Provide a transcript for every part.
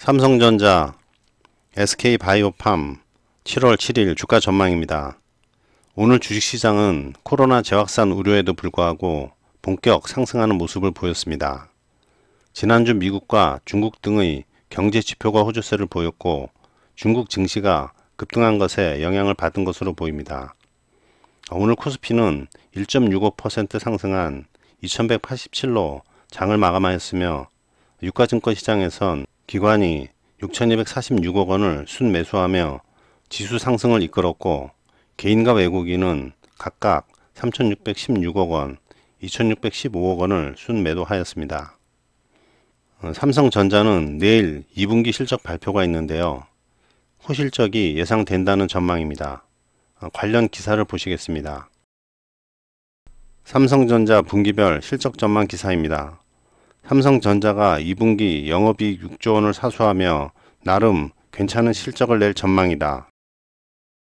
삼성전자, SK바이오팜 7월 7일 주가 전망입니다. 오늘 주식시장은 코로나 재확산 우려에도 불구하고 본격 상승하는 모습을 보였습니다. 지난주 미국과 중국 등의 경제 지표가 호조세를 보였고 중국 증시가 급등한 것에 영향을 받은 것으로 보입니다. 오늘 코스피는 1.65% 상승한 2187로 장을 마감하였으며 유가증권 시장에선 기관이 6,246억 원을 순매수하며 지수 상승을 이끌었고 개인과 외국인은 각각 3,616억 원, 2,615억 원을 순매도하였습니다. 삼성전자는 내일 2분기 실적 발표가 있는데요. 호실적이 예상된다는 전망입니다. 관련 기사를 보시겠습니다. 삼성전자 분기별 실적 전망 기사입니다. 삼성전자가 2분기 영업이익 6조 원을 사수하며 나름 괜찮은 실적을 낼 전망이다.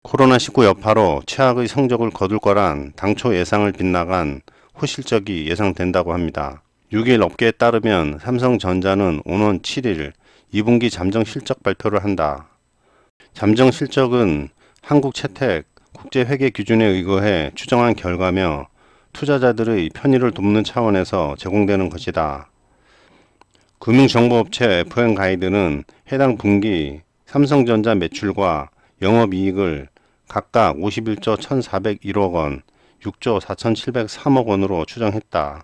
코로나19 여파로 최악의 성적을 거둘 거란 당초 예상을 빗나간 호실적이 예상된다고 합니다. 6일 업계에 따르면 삼성전자는 오는 7일 2분기 잠정 실적 발표를 한다. 잠정 실적은 한국 채택 국제회계 기준에 의거해 추정한 결과며 투자자들의 편의를 돕는 차원에서 제공되는 것이다. 금융정보업체 FM가이드는 해당 분기 삼성전자 매출과 영업이익을 각각 51조 1,401억 원, 6조 4,703억 원으로 추정했다.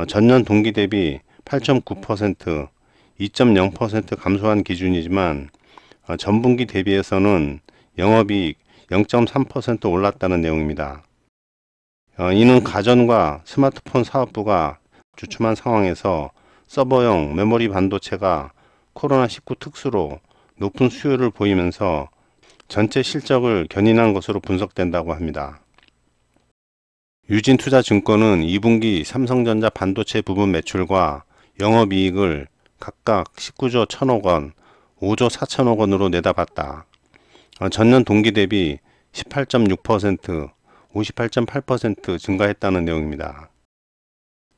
전년 동기 대비 8.9%, 2.0% 감소한 기준이지만 전분기 대비해서는 영업이익 0.3% 올랐다는 내용입니다. 이는 가전과 스마트폰 사업부가 주춤한 상황에서 서버용 메모리 반도체가 코로나19 특수로 높은 수요를 보이면서 전체 실적을 견인한 것으로 분석된다고 합니다. 유진투자증권은 2분기 삼성전자 반도체 부분 매출과 영업이익을 각각 19조 1천억 원, 5조 4천억 원으로 내다봤다. 전년 동기 대비 18.6%, 58.8% 증가했다는 내용입니다.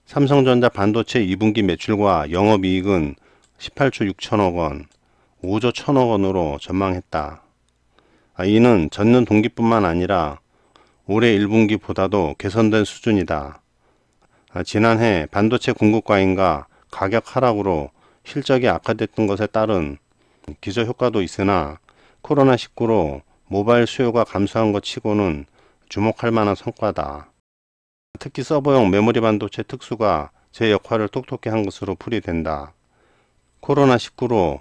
삼성전자 반도체 2분기 매출과 영업이익은 18조 6천억 원, 5조 1천억 원으로 전망했다. 이는 전년 동기뿐만 아니라 올해 1분기보다도 개선된 수준이다. 지난해 반도체 공급 과잉과 가격 하락으로 실적이 악화됐던 것에 따른 기저효과도 있으나 코로나19로 모바일 수요가 감소한 것 치고는 주목할 만한 성과다. 특히 서버용 메모리 반도체 특수가 제 역할을 똑똑히 한 것으로 풀이된다. 코로나19로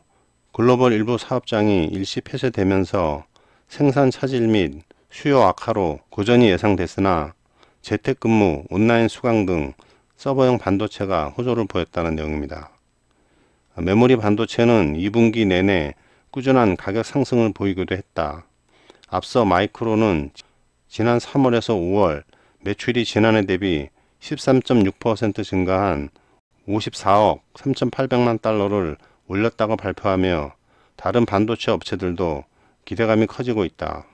글로벌 일부 사업장이 일시 폐쇄되면서 생산 차질 및 수요 악화로 고전이 예상됐으나 재택근무, 온라인 수강 등 서버용 반도체가 호조를 보였다는 내용입니다. 메모리 반도체는 2분기 내내 꾸준한 가격 상승을 보이기도 했다. 앞서 마이크론은 지난 3월에서 5월 매출이 지난해 대비 13.6% 증가한 54억 3,800만 달러를 올렸다고 발표하며 다른 반도체 업체들도 기대감이 커지고 있다.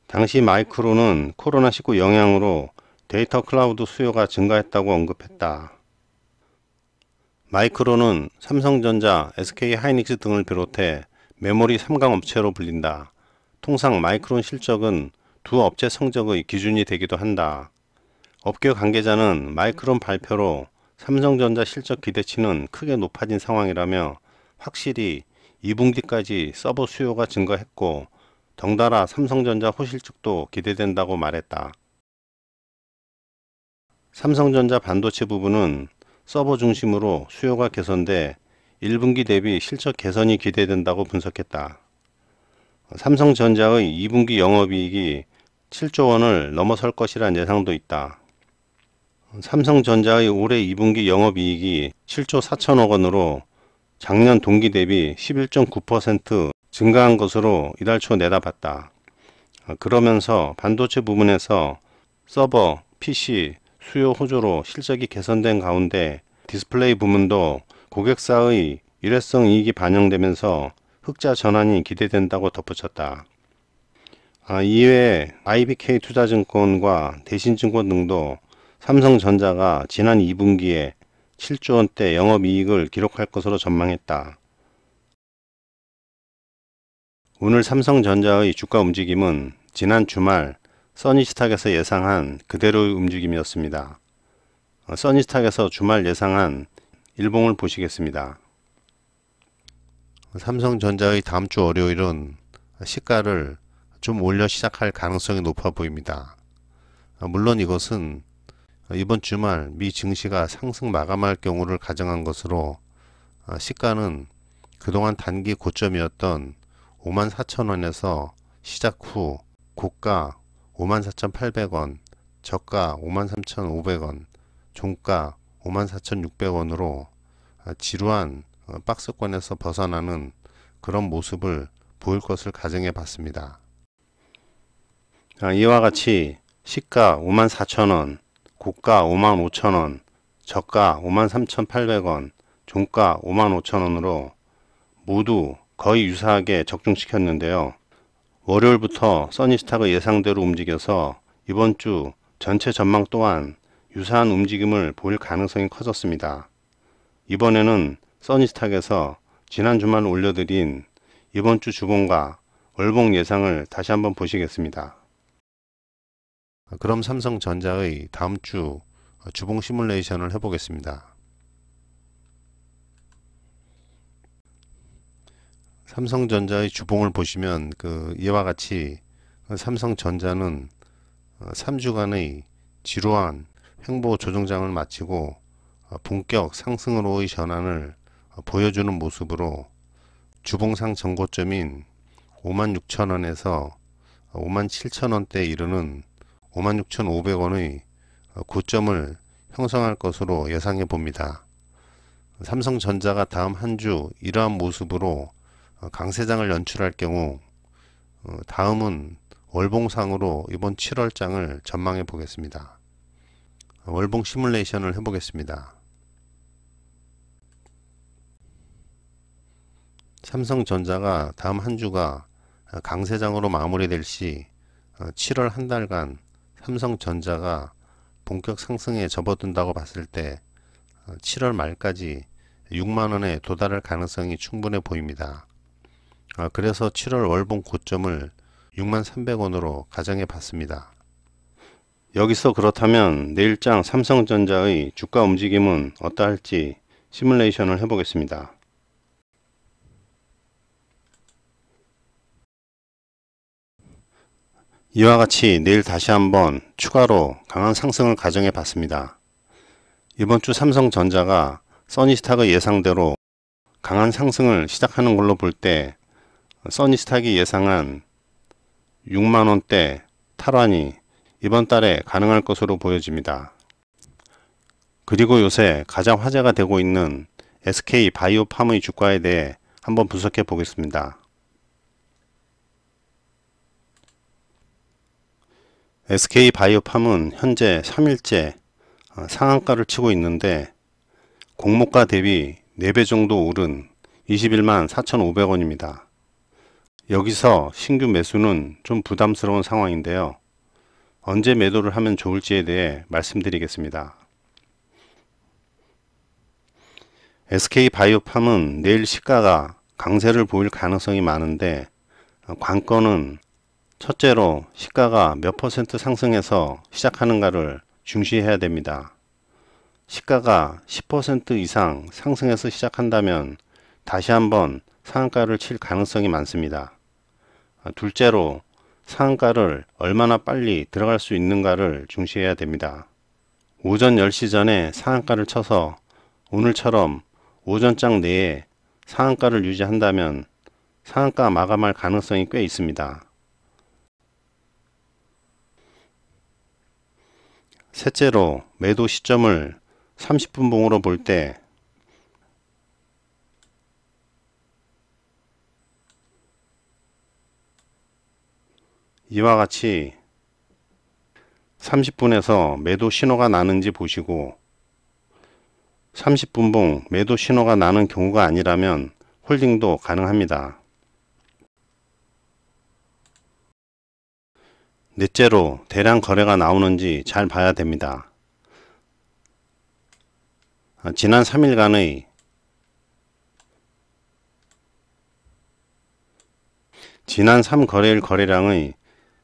당시 마이크론은 코로나19 영향으로 데이터 클라우드 수요가 증가했다고 언급했다. 마이크론은 삼성전자, SK하이닉스 등을 비롯해 메모리 3강 업체로 불린다. 통상 마이크론 실적은 두 업체 성적의 기준이 되기도 한다. 업계 관계자는 마이크론 발표로 삼성전자 실적 기대치는 크게 높아진 상황이라며 확실히 2분기까지 서버 수요가 증가했고 덩달아 삼성전자 호실적도 기대된다고 말했다. 삼성전자 반도체 부분은 서버 중심으로 수요가 개선돼 1분기 대비 실적 개선이 기대된다고 분석했다. 삼성전자의 2분기 영업이익이 7조 원을 넘어설 것이란 예상도 있다. 삼성전자의 올해 2분기 영업이익이 7조 4천억 원으로 작년 동기 대비 11.9% 증가한 것으로 이달 초 내다봤다. 그러면서 반도체 부분에서 서버, PC, 수요 호조로 실적이 개선된 가운데 디스플레이 부문도 고객사의 일회성 이익이 반영되면서 흑자 전환이 기대된다고 덧붙였다. 이외에 IBK 투자증권과 대신증권 등도 삼성전자가 지난 2분기에 7조 원대 영업이익을 기록할 것으로 전망했다. 오늘 삼성전자의 주가 움직임은 지난 주말 써니스탁에서 예상한 그대로의 움직임이었습니다. 써니스탁에서 주말 예상한 일봉을 보시겠습니다. 삼성전자의 다음 주 월요일은 시가를 좀 올려 시작할 가능성이 높아 보입니다. 물론 이것은 이번 주말 미 증시가 상승 마감할 경우를 가정한 것으로 시가는 그동안 단기 고점이었던 54,000원에서 시작 후 고가 54,800원, 저가 53,500원, 종가 54,600원으로 지루한 박스권에서 벗어나는 그런 모습을 보일 것을 가정해 봤습니다. 이와 같이 시가 54,000원, 고가 55,000원, 저가 53,800원, 종가 55,000원으로 모두 거의 유사하게 적중시켰는데요. 월요일부터 써니스탁의 예상대로 움직여서 이번 주 전체 전망 또한 유사한 움직임을 보일 가능성이 커졌습니다. 이번에는 써니스탁에서 지난 주말 올려드린 이번 주 주봉과 월봉 예상을 다시 한번 보시겠습니다. 그럼 삼성전자의 다음 주 주봉 시뮬레이션을 해보겠습니다. 삼성전자의 주봉을 보시면 이와 같이 삼성전자는 3주간의 지루한 횡보 조정장을 마치고 본격 상승으로의 전환을 보여주는 모습으로 주봉상 전고점인 56,000원에서 57,000원대에 이르는 56,500원의 고점을 형성할 것으로 예상해 봅니다. 삼성전자가 다음 한 주 이러한 모습으로 강세장을 연출할 경우 다음은 월봉상으로 이번 7월장을 전망해 보겠습니다. 월봉 시뮬레이션을 해보겠습니다. 삼성전자가 다음 한 주가 강세장으로 마무리될 시 7월 한 달간 삼성전자가 본격 상승에 접어든다고 봤을 때 7월 말까지 6만원에 도달할 가능성이 충분해 보입니다. 그래서 7월 월봉 고점을 63,300원으로 가정해 봤습니다. 여기서 그렇다면 내일장 삼성전자의 주가 움직임은 어떠할지 시뮬레이션을 해보겠습니다. 이와 같이 내일 다시 한번 추가로 강한 상승을 가정해 봤습니다. 이번 주 삼성전자가 써니스탁의 예상대로 강한 상승을 시작하는 걸로 볼 때 써니스탁이 예상한 6만원대 탈환이 이번 달에 가능할 것으로 보여집니다. 그리고 요새 가장 화제가 되고 있는 SK바이오팜의 주가에 대해 한번 분석해 보겠습니다. SK바이오팜은 현재 3일째 상한가를 치고 있는데 공모가 대비 4배 정도 오른 21만 4,500원입니다. 여기서 신규 매수는 좀 부담스러운 상황인데요. 언제 매도를 하면 좋을지에 대해 말씀드리겠습니다. SK바이오팜은 내일 시가가 강세를 보일 가능성이 많은데 관건은 첫째로 시가가 몇 퍼센트 상승해서 시작하는가를 중시해야 됩니다. 시가가 10% 이상 상승해서 시작한다면 다시 한번 상한가를 칠 가능성이 많습니다. 둘째로 상한가를 얼마나 빨리 들어갈 수 있는가를 중시해야 됩니다. 오전 10시 전에 상한가를 쳐서 오늘처럼 오전장 내에 상한가를 유지한다면 상한가 마감할 가능성이 꽤 있습니다. 셋째로 매도 시점을 30분 봉으로 볼 때 이와 같이 30분에서 매도 신호가 나는지 보시고 30분 봉 매도 신호가 나는 경우가 아니라면 홀딩도 가능합니다. 넷째로 대량 거래가 나오는지 잘 봐야 됩니다. 지난 3일간의 지난 3거래일 거래량의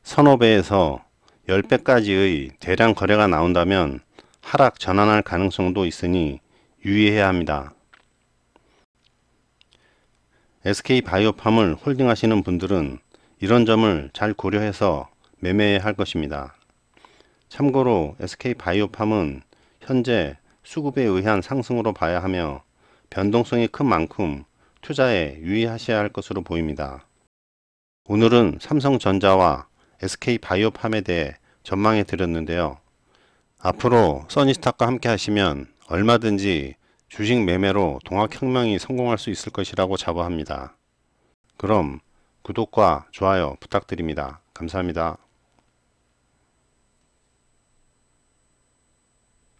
서너 배에서 10배까지의 대량 거래가 나온다면 하락 전환할 가능성도 있으니 유의해야 합니다. SK바이오팜을 홀딩하시는 분들은 이런 점을 잘 고려해서 매매해야 할 것입니다. 참고로 SK바이오팜은 현재 수급에 의한 상승으로 봐야 하며 변동성이 큰 만큼 투자에 유의하셔야 할 것으로 보입니다. 오늘은 삼성전자와 SK바이오팜에 대해 전망해 드렸는데요. 앞으로 써니스탁과 함께 하시면 얼마든지 주식 매매로 동학혁명이 성공할 수 있을 것이라고 자부합니다. 그럼 구독과 좋아요 부탁드립니다. 감사합니다.